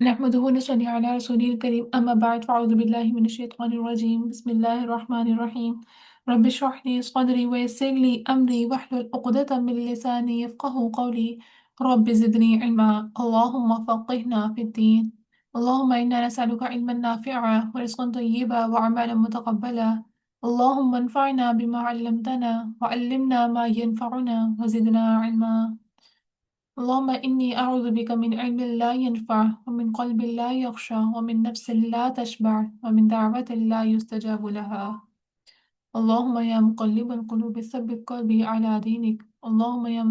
نحمده ونصلي على رسوله الكريم أما بعد فأعوذ بالله من الشيطان الرجيم بسم الله الرحمن الرحيم رب اشرح لي صدري ويسر لي أمري واحلل عقدة من لساني يفقه قولي رب زدني علما اللهم فقهنا في الدين اللهم إنا نسألك علما نافعا ورزقا طيبا وعملا متقبلا اللهم انفعنا بما علمتنا وعلمنا ما ينفعنا وزدنا علما اللهم إني أعوذ بك من علم لا ينفع ومن قلب لا يخشى ومن نفس لا تشبع ومن دعوة لا يستجاب لها اللهم يا مقلب القلوب ثبت قلبي على دينك اللهم يا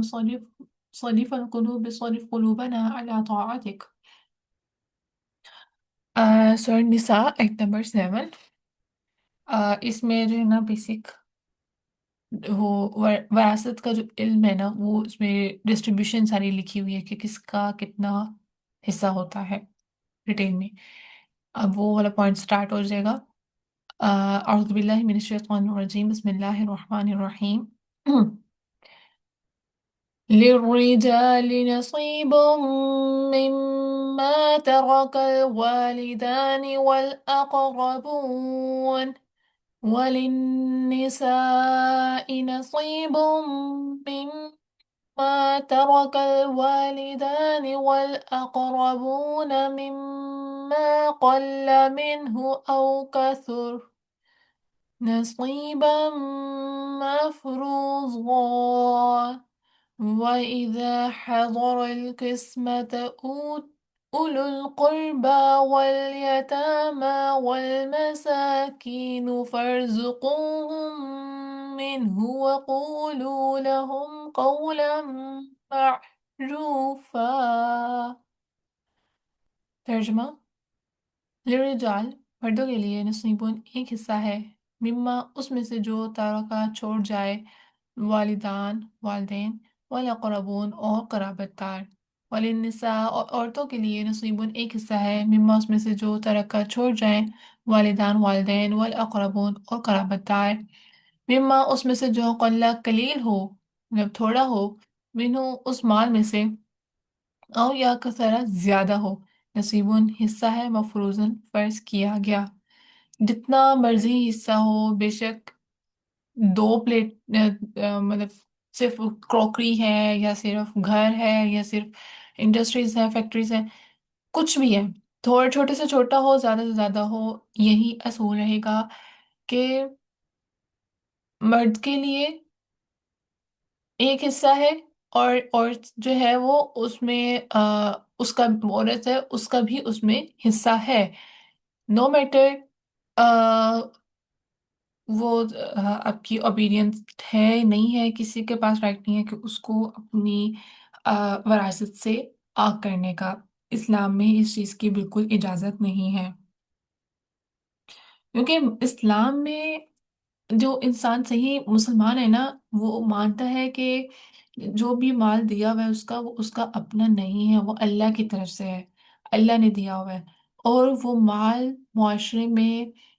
صريف القلوب صرف قلوبنا على طاعتك سورة النساء آیت نمبر 7 اس میں جو ہے نا بیسک وہ وراثت کا جو علم ہے نا وہ اس میں ڈسٹریبیوشن ساری لکھی ہوئی ہے کہ کس کا کتنا حصہ ہوتا ہے ریٹین میں. اب وہ والا پوائنٹ سٹارٹ ہو جائے گا. اعوذ باللہ من الشیطان الرجیم بسم اللہ الرحمن الرحیم. للرجال نصيب مما ترك الوالدان والأقربون وللنساء نصيب مما ترك الوالدان والأقربون مما قل منه أو كثر نصيبا مفروضا وإذا حضر القسمة أولو القربى واليتامى والمساكين فارزقوهم منه وقولوا لهم قولا معروفا. ترجمہ: للرجال مردوں کے لیے نصیبون ایک حصہ ہے، مما اس میں سے جو تارکہ چھوڑ جائے، والدان والدین، والاقربون اور قرابت دار، وللنساء اور عورتوں کے لیے نصیبون ایک حصہ ہے، مما اس میں سے جو ترکہ چھوڑ جائیں، والدان والدین، والاقربون اور قرابت دار، مما اس میں سے جو قلہ قلیل ہو مطلب تھوڑا ہو، منہو اس مال میں سے، او یا کثرہ زیادہ ہو، نصیبون حصہ ہے، مفروضن فرض کیا گیا. جتنا مرضی حصہ ہو، بے شک 2 پلیٹ مطلب صرف کروکری ہے یا صرف گھر ہے یا صرف انڈسٹریز ہیں، فیکٹریز ہیں، کچھ بھی ہے، تھوڑے چھوٹے سے چھوٹا ہو، زیادہ سے زیادہ ہو، یہی اصول رہے گا کہ مرد کے لیے ایک حصہ ہے، اور عورت جو ہے وہ اس میں اس کا عورت ہے اس کا بھی اس میں حصہ ہے. نو میٹر وہ آپ کی اوبیڈینس ہے نہیں ہے، کسی کے پاس رائٹ نہیں ہے کہ اس کو اپنی وراثت سے آگ کرنے کا. اسلام میں اس چیز کی بالکل اجازت نہیں ہے، کیونکہ اسلام میں جو انسان صحیح مسلمان ہے نا، وہ مانتا ہے کہ جو بھی مال دیا ہوا ہے اس کا، وہ اس کا اپنا نہیں ہے، وہ اللہ کی طرف سے ہے، اللہ نے دیا ہوا ہے، اور وہ مال معاشرے میں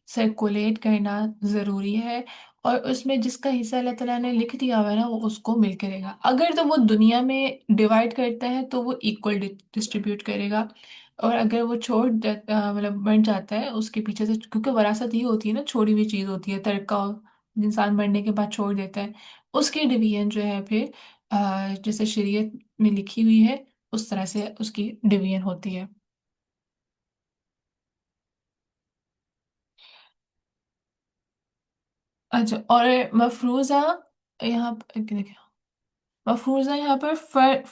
سرکولیٹ کرنا ضروری ہے، اور اس میں جس کا حصہ اللہ تعالیٰ نے لکھ دیا ہوا ہے نا وہ اس کو مل کرے گا. اگر تو وہ دنیا میں ڈیوائڈ کرتا ہے تو وہ ایکول ڈسٹریبیوٹ کرے گا، اور اگر وہ مطلب بن جاتا ہے اس کے پیچھے سے، کیونکہ وراثت یہ ہوتی ہے نا، چھوڑی ہوئی چیز ہوتی ہے، ترکہ انسان مرنے کے بعد چھوڑ دیتا ہے، اس کی ڈویژن جو ہے پھر جیسے شریعت میں لکھی ہوئی ہے اس طرح سے اس کی ڈویژن ہوتی ہے. اچھا، اور مفروضہ یہاں دیکھیں، مفروضہ یہاں پر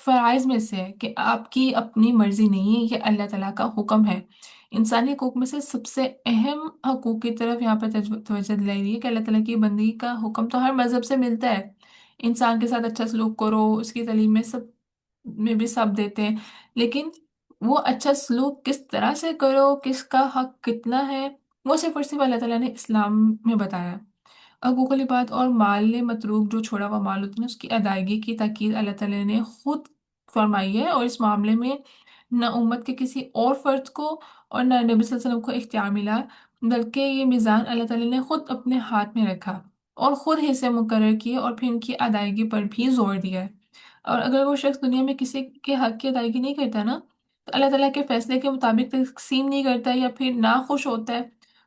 فرائض میں سے ہے کہ آپ کی اپنی مرضی نہیں ہے، یہ اللہ تعالیٰ کا حکم ہے. انسانی حقوق میں سے سب سے اہم حقوق کی طرف یہاں پر توجہ دلائی دی ہے کہ اللہ تعالیٰ کی بندگی کا حکم تو ہر مذہب سے ملتا ہے، انسان کے ساتھ اچھا سلوک کرو، اس کی تعلیم میں سب میں بھی سب دیتے ہیں، لیکن وہ اچھا سلوک کس طرح سے کرو، کس کا حق کتنا ہے، وہ صرف اور صرف اللہ تعالیٰ نے اسلام میں بتایا. حقوق العباد اور مال متروک جو چھوڑا ہوا مال ہوتا ہے اس کی ادائیگی کی تاکید اللہ تعالیٰ نے خود فرمائی ہے، اور اس معاملے میں نہ امت کے کسی اور فرد کو اور نہ نبی صلی اللہ علیہ وسلم کو اختیار ملا، بلکہ یہ میزان اللہ تعالیٰ نے خود اپنے ہاتھ میں رکھا اور خود حصے مقرر کیے اور پھر ان کی ادائیگی پر بھی زور دیا ہے. اور اگر وہ شخص دنیا میں کسی کے حق کی ادائیگی نہیں کرتا نا، تو اللہ تعالیٰ کے فیصلے کے مطابق تقسیم نہیں کرتا ہے یا پھر ناخوش ہوتا ہے،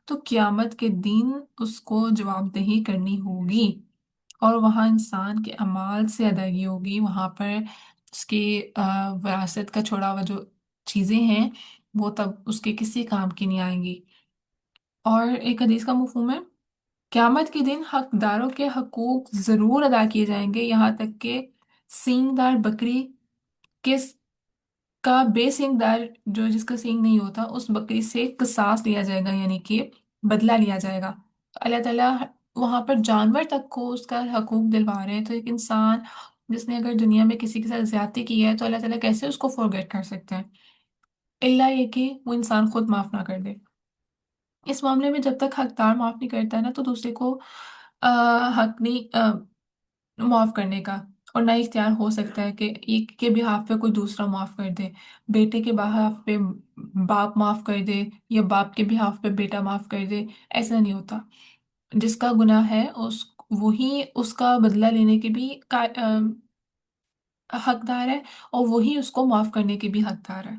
تو قیامت کے دن اس کو جواب دہی کرنی ہوگی، اور وہاں انسان کے اعمال سے ادائیگی ہوگی، وہاں پر اس کی وراثت کا چھوڑا ہوا جو چیزیں ہیں وہ تب اس کے کسی کام کی نہیں آئیں گی۔ اور ایک حدیث کا مفہوم ہے، قیامت کے دن حقداروں کے حقوق ضرور ادا کیے جائیں گے، یہاں تک کہ سینگ دار بکری کس کا بے سینگ دار، جو جس کا سینگ نہیں ہوتا، اس بکری سے قصاص لیا جائے گا، یعنی کہ بدلہ لیا جائے گا۔ تو اللہ تعالیٰ وہاں پر جانور تک کو اس کا حقوق دلوا رہے ہیں، تو ایک انسان جس نے اگر دنیا میں کسی کے ساتھ زیادتی کی ہے تو اللہ تعالیٰ کیسے اس کو فورگیٹ کر سکتے ہیں، اللہ یہ کہ وہ انسان خود معاف نہ کر دے۔ اس معاملے میں جب تک حقدار معاف نہیں کرتا ہے نا، تو دوسرے کو حق نہیں معاف کرنے کا، اور نہ ہی اختیار ہو سکتا ہے کہ ایک کے بہاف پہ کوئی دوسرا معاف کر دے، بیٹے کے بہاف پہ باپ معاف کر دے یا باپ کے بہاف پہ بیٹا معاف کر دے، ایسا نہیں ہوتا۔ جس کا گناہ ہے وہی اس کا بدلہ لینے کے بھی حقدار ہے، اور وہی اس کو معاف کرنے کے بھی حقدار ہے۔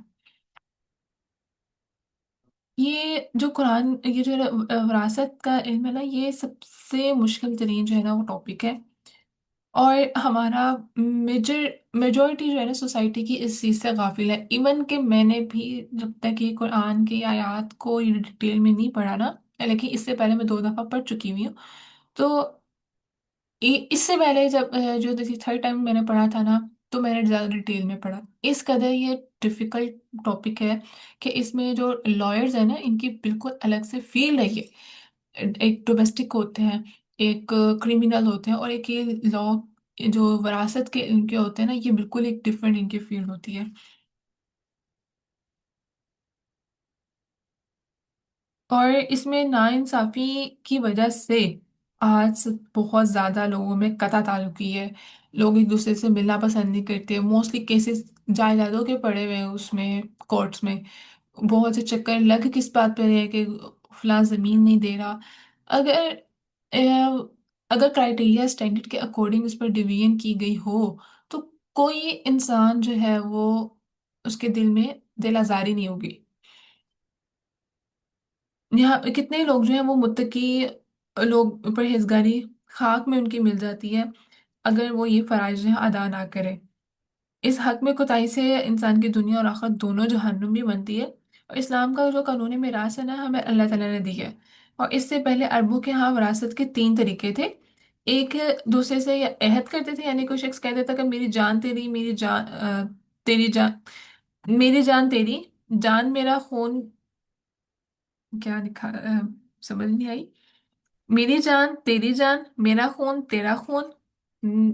یہ جو وراثت کا علم ہے نا، یہ سب سے مشکل ترین جو ہے نا وہ ٹاپک ہے، اور ہمارا میجورٹی جو ہے نا سوسائٹی کی اس چیز سے غافل ہے، ایون کہ میں نے بھی جب تک یہ قرآن کی آیات کو ڈیٹیل میں نہیں پڑھا نا، لیکن اس سے پہلے میں 2 دفعہ پڑھ چکی ہوئی ہوں، تو اس سے پہلے جب جو تھرڈ ٹائم میں نے پڑھا تھا نا، تو میں نے زیادہ ڈیٹیل میں پڑھا، اس قدر یہ ڈفیکلٹ ٹاپک ہے کہ اس میں جو لائرز ہیں نا، ان کی بالکل الگ سے فیلڈ ہے یہ، ایک ڈومیسٹک ہوتے ہیں، ایک کریمنل ہوتے ہیں، اور ایک یہ لا جو وراثت کے ان کے ہوتے ہیں نا، یہ بالکل ایک ڈفرینٹ ان کی فیلڈ ہوتی ہے۔ اور اس میں ناانصافی کی وجہ سے آج بہت زیادہ لوگوں میں قطع تعلقی ہے، لوگ ایک دوسرے سے ملنا پسند نہیں کرتے، موسٹلی کیسز جائیدادوں کے پڑے ہوئے ہیں اس میں، کورٹس میں بہت سے چکر لگ کس بات پہ رہے ہیں کہ فلاں زمین نہیں دے رہا، اگر اہ، اگر کرائٹیریا اسٹینڈرڈ کے اکارڈنگ اس پر ڈویژن کی گئی ہو، تو کوئی انسان جو ہے وہ اس کے دل میں دل آزاری نہیں ہوگی۔ یہاں کتنے لوگ جو ہیں وہ متقی لوگ، پرہیزگاری خاک میں ان کی مل جاتی ہے اگر وہ یہ فرائض جو ہیں ادا نہ کرے۔ اس حق میں کوتاہی سے انسان کی دنیا اور آخرت دونوں جہنم بھی بنتی ہے، اور اسلام کا جو قانون میراث ہے نا، ہمیں اللہ تعالیٰ نے دی ہے، اور اس سے پہلے عربوں کے ہاں وراثت کے 3 طریقے تھے۔ ایک دوسرے سے یہ عہد کرتے تھے، یعنی کوئی شخص کہتا تھا کہ میری جان تیری، میری جان تیری جان، میری جان تیری جان، میرا خون، کیا لکھا سمجھ نہیں آئی، میری جان تیری جان، میرا خون تیرا خون، م-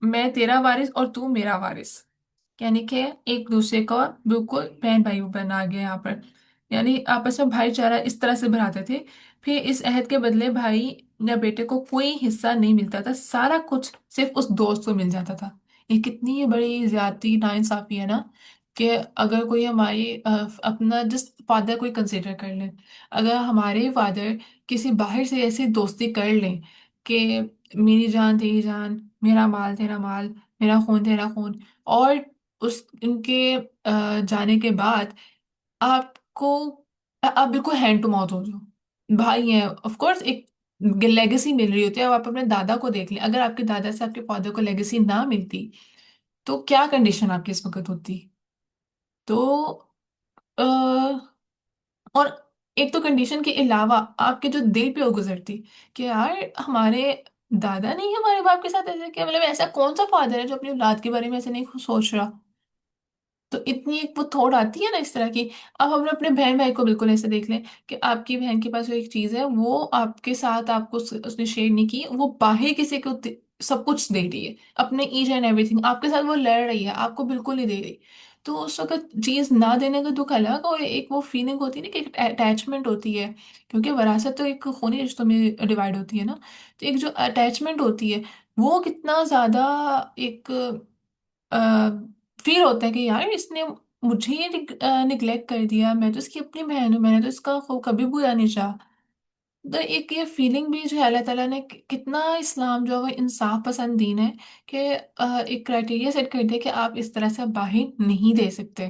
میں تیرا وارث اور تو میرا وارث، یعنی کہ ایک دوسرے کو بالکل بہن بھائی بنا گیا یہاں پر، یعنی آپس میں بھائی چارہ اس طرح سے بڑھاتے تھے۔ پھر اس عہد کے بدلے بھائی یا بیٹے کو کوئی حصہ نہیں ملتا تھا، سارا کچھ صرف اس دوست کو مل جاتا تھا۔ یہ کتنی بڑی زیادتی ناانصافی ہے نا، کہ اگر کوئی ہماری اپنا جس فادر کو کنسیڈر کر لیں، اگر ہمارے فادر کسی باہر سے ایسی دوستی کر لیں کہ میری جان تیری جان، میرا مال تیرا مال، میرا خون تیرا خون، اور ان کے جانے کے بعد آپ کو آپ بالکل ہینڈ ٹو ماؤتھ ہو جاؤ، بھائی ہیں آف کورس، ایک لیگیسی مل رہی ہوتی ہے۔ اب آپ اپنے دادا کو دیکھ لیں، اگر آپ کے دادا سے آپ کے فادر کو لیگیسی نہ ملتی تو کیا کنڈیشن آپ کی اس وقت ہوتی؟ تو اور ایک تو کنڈیشن کے علاوہ آپ کے جو دل پہ وہ گزرتی کہ یار ہمارے دادا نہیں ہمارے باپ کے ساتھ ایسے کیا، مطلب ایسا کون سا فادر ہے جو اپنی اولاد کے بارے میں ایسے نہیں سوچ رہا؟ تو اتنی ایک وہ تھوڑ آتی ہے نا اس طرح کی۔ اب ہم اپنے بہن بھائی کو بالکل ایسے دیکھ لیں کہ آپ کی بہن کے پاس جو ایک چیز ہے وہ آپ کے ساتھ آپ کو اس نے شیئر نہیں کی، وہ باہر کسی کو سب کچھ دے رہی ہے، اپنے ایچ اینڈ ایوری تھنگ آپ کے ساتھ وہ لڑ رہی ہے، آپ کو بالکل نہیں دے رہی، تو اس وقت چیز نہ دینے کا دکھ الگ، اور ایک وہ فیلنگ ہوتی ہے نا کہ ایک اٹیچمنٹ ہوتی ہے، کیونکہ وراثت تو ایک خونی رشتوں میں ڈیوائڈ ہوتی ہے نا، تو ایک جو اٹیچمنٹ ہوتی ہے وہ کتنا زیادہ ایک فیل ہوتا ہے کہ یار اس نے مجھے نگلیکٹ کر دیا، میں تو اس کی اپنی بہن ہوں، میں نے تو اس کا خوب کبھی برا نہیں چاہا۔ تو ایک یہ فیلنگ بھی جو ہے اللہ تعالیٰ نے کتنا اسلام جو ہے وہ انصاف پسند دین ہے، کہ ایک کرائٹیریا سیٹ کر دیا کہ آپ اس طرح سے باہر نہیں دے سکتے۔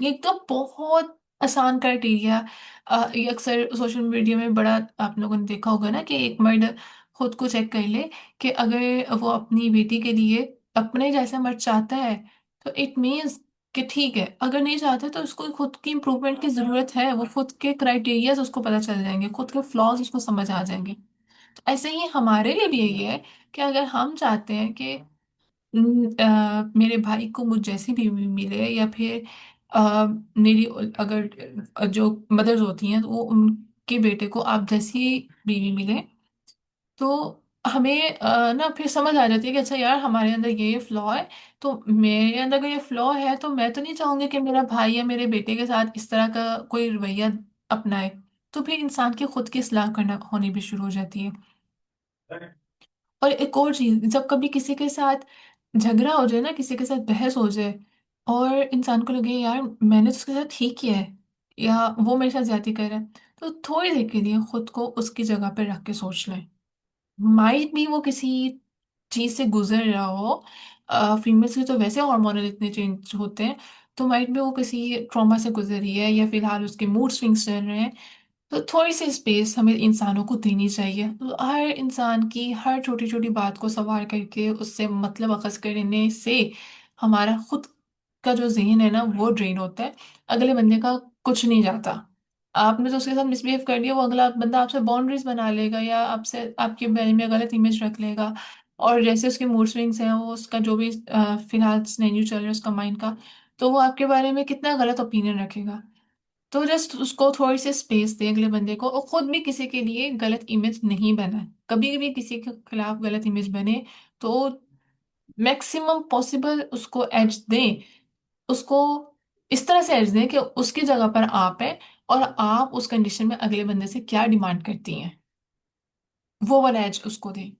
یہ تو بہت آسان کرائٹیریا، یہ اکثر سوشل میڈیا میں بڑا آپ لوگوں نے دیکھا ہوگا نا کہ ایک مرد خود کو چیک کر لے کہ اگر وہ اپنی بیٹی کے لیے اپنے جیسا مرد چاہتا ہے تو اٹ مینس کہ ٹھیک ہے، اگر نہیں چاہتا تو اس کو خود کی امپروومنٹ کی ضرورت ہے، وہ خود کے کرائٹیریاز اس کو پتہ چل جائیں گے، خود کے فلاز اس کو سمجھ آ جائیں گے۔ تو ایسے ہی ہمارے لیے بھی یہی ہے کہ اگر ہم چاہتے ہیں کہ میرے بھائی کو مجھ جیسی بیوی ملے، یا پھر میری اگر جو مدرز ہوتی ہیں تو وہ ان کے بیٹے کو آپ جیسی بیوی ملے، تو ہمیں نا پھر سمجھ آ جاتی ہے کہ اچھا یار ہمارے اندر یہ فلا ہے، تو میرے اندر اگر یہ فلا ہے تو میں تو نہیں چاہوں گی کہ میرا بھائی یا میرے بیٹے کے ساتھ اس طرح کا کوئی رویہ اپنائے۔ تو پھر انسان کی خود کی اصلاح کرنا ہونی بھی شروع ہو جاتی ہے۔ اور ایک اور چیز، جب کبھی کسی کے ساتھ جھگڑا ہو جائے نا، کسی کے ساتھ بحث ہو جائے، اور انسان کو لگے یار میں نے تو اس کے ساتھ ٹھیک کیا ہے، یا وہ میرے ساتھ زیادتی کر رہا ہے، تو تھوڑی دیر کے لیے خود کو اس کی جگہ پہ رکھ کے سوچ لیں۔ مائٹ بھی وہ کسی چیز سے گزر رہا ہو، فیمیلس کے تو ویسے ہارمونل اتنے چینج ہوتے ہیں، تو مائٹ بھی وہ کسی ٹراما سے گزر رہی ہے، یا فی الحال اس کے موڈ سوئنگس چل رہے ہیں، تو تھوڑی سی اسپیس ہمیں انسانوں کو دینی چاہیے۔ تو ہر انسان کی ہر چھوٹی چھوٹی بات کو سوار کر کے اس سے مطلب اخذ کرنے سے ہمارا خود کا جو ذہن ہے نا وہ ڈرین ہوتا ہے، اگلے بندے کا کچھ نہیں جاتا۔ آپ نے تو اس کے ساتھ مس بہیو کر دیا، وہ اگلا بندہ آپ سے باؤنڈریز بنا لے گا، یا آپ سے آپ کے بارے میں غلط امیج رکھ لے گا، اور جیسے اس کے موڈ سوئنگس ہیں، وہ اس کا جو بھی فی الحال سینیریو چل رہا ہے اس کا مائنڈ کا، تو وہ آپ کے بارے میں کتنا غلط اوپینین رکھے گا۔ تو جسٹ اس کو تھوڑی سی اسپیس دے اگلے بندے کو، اور خود بھی کسی کے لیے غلط امیج نہیں بنا۔ کبھی بھی کسی کے خلاف غلط امیج بنے تو میکسیمم پاسبل اس کو ایج دیں، اس کو اس طرح سے ایج دیں کہ اس کی جگہ پر آپ ہیں، اور آپ اس کنڈیشن میں اگلے بندے سے کیا ڈیمانڈ کرتی ہیں، وہ والا ایج اس کو دیں۔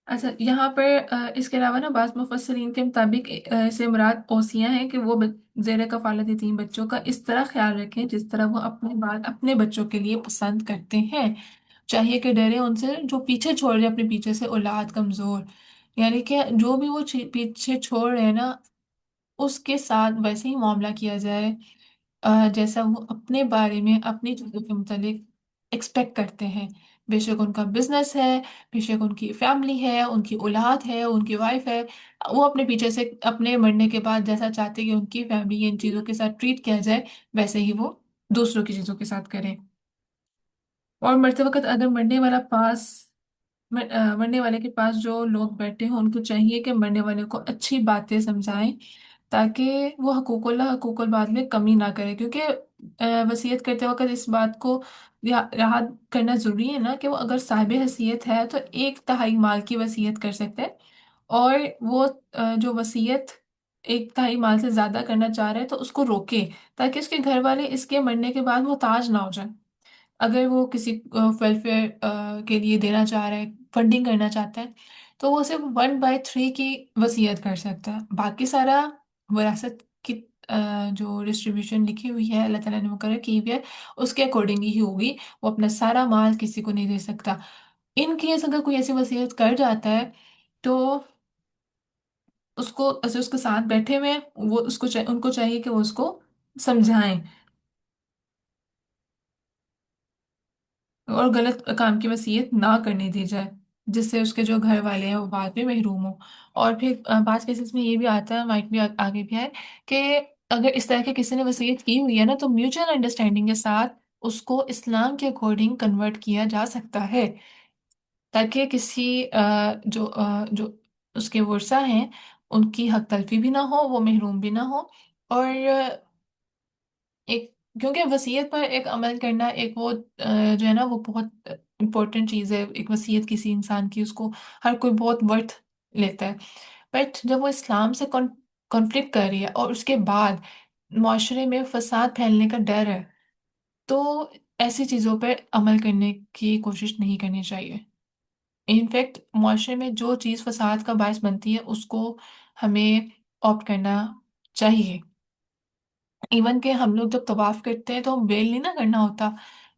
اچھا، یہاں پر اس کے علاوہ نا بعض مفسرین کے مطابق اسے مراد اوصیہ ہیں کہ وہ زیر کفالت یتیم بچوں کا اس طرح خیال رکھیں جس طرح وہ اپنے بال اپنے بچوں کے لیے پسند کرتے ہیں، چاہیے کہ ڈرے ان سے جو پیچھے چھوڑ رہے اپنے پیچھے سے اولاد کمزور، یعنی کہ جو بھی وہ پیچھے چھوڑ رہے ہیں نا اس کے ساتھ ویسے ہی معاملہ کیا جائے جیسا وہ اپنے بارے میں اپنی چیزوں کے متعلق ایکسپیکٹ کرتے ہیں۔ بے شک ان کا بزنس ہے، بے شک ان کی فیملی ہے، ان کی اولاد ہے، ان کی وائف ہے، وہ اپنے پیچھے سے اپنے مرنے کے بعد جیسا چاہتے ہیں کہ ان کی فیملی ان چیزوں کے ساتھ ٹریٹ کیا جائے، ویسے ہی وہ دوسروں کی چیزوں کے ساتھ کریں۔ اور مرتے وقت اگر مرنے والے کے پاس جو لوگ بیٹھے ہیں ان کو چاہیے کہ مرنے والے کو اچھی باتیں سمجھائیں، تاکہ وہ حقوق اللہ حقوق الباد میں کمی نہ کرے، کیونکہ وصیت کرتے وقت اس بات کو یاد کرنا ضروری ہے نا کہ وہ اگر صاحب حیثیت ہے تو 1/3 مال کی وصیت کر سکتے ہیں، اور وہ جو وصیت 1/3 مال سے زیادہ کرنا چاہ رہے ہیں تو اس کو روکے، تاکہ اس کے گھر والے اس کے مرنے کے بعد محتاج نہ ہو جائیں۔ اگر وہ کسی ویلفیئر کے لیے دینا چاہ رہا ہے، فنڈنگ کرنا چاہتا ہے، تو وہ صرف 1/3 کی وصیت کر سکتا ہے، باقی سارا وراثت کی جو ڈسٹریبیوشن لکھی ہوئی ہے اللہ تعالیٰ نے مقرر کی ہوئی ہے اس کے اکارڈنگ ہی ہوگی، وہ اپنا سارا مال کسی کو نہیں دے سکتا۔ ان کیس اگر کوئی ایسی وصیت کر جاتا ہے تو اس کو ایسے اس کے ساتھ بیٹھے ہوئے ہیں، وہ اس کو ان کو چاہیے کہ وہ اس کو سمجھائیں، اور غلط کام کی وصیت نہ کرنے دی جائے، جس سے اس کے جو گھر والے ہیں وہ بعد میں محروم ہوں۔ اور پھر بعض کیسز میں یہ بھی آتا ہے، مائٹ بھی آگے بھی ہے، کہ اگر اس طرح کے کسی نے وصیت کی ہوئی ہے نا تو میوچل انڈرسٹینڈنگ کے ساتھ اس کو اسلام کے اکارڈنگ کنورٹ کیا جا سکتا ہے، تاکہ کسی جو اس کے ورثہ ہیں ان کی حق تلفی بھی نہ ہو، وہ محروم بھی نہ ہو، اور ایک کیونکہ وصیت پر ایک عمل کرنا ایک وہ جو ہے نا وہ بہت امپورٹنٹ چیز ہے، ایک وصیت کسی انسان کی اس کو ہر کوئی بہت ورتھ لیتا ہے، بٹ جب وہ اسلام سے کانفلکٹ کر رہی ہے اور اس کے بعد معاشرے میں فساد پھیلنے کا ڈر ہے، تو ایسی چیزوں پر عمل کرنے کی کوشش نہیں کرنی چاہیے۔ انفیکٹ معاشرے میں جو چیز فساد کا باعث بنتی ہے اس کو ہمیں آپٹ کرنا چاہیے۔ ایون کہ ہم لوگ جب طواف کرتے ہیں تو ہم ویل نہیں نہ کرنا ہوتا،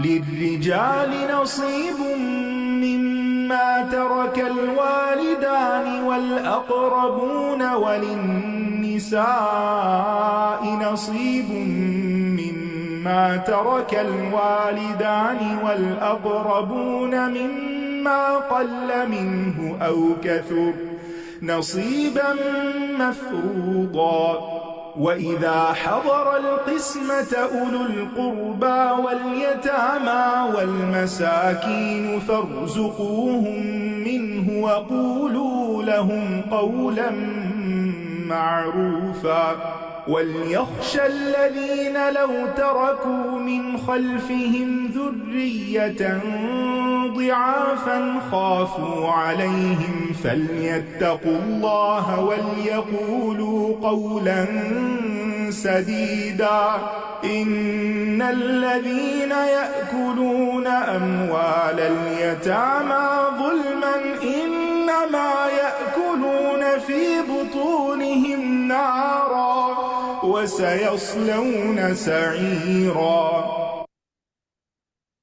للرجال نصيب مما ترك الوالدان والأقربون وللنساء نصيب مما ترك الوالدان والأقربون مما قل منه أو كثر نصيبا مفروضا وإذا حضر القسمة أولو القربى واليتامى والمساكين فارزقوهم منه وقولوا لهم قولا معروفا وليخشى الذين لو تركوا من خلفهم ذرية ضعافا خافوا عليهم فليتقوا الله وليقولوا قولا سديدا إن الذين يأكلون أموال اليتامى ظلما إنما يأكلون في بطونهم نارا وسيصلون سعيرا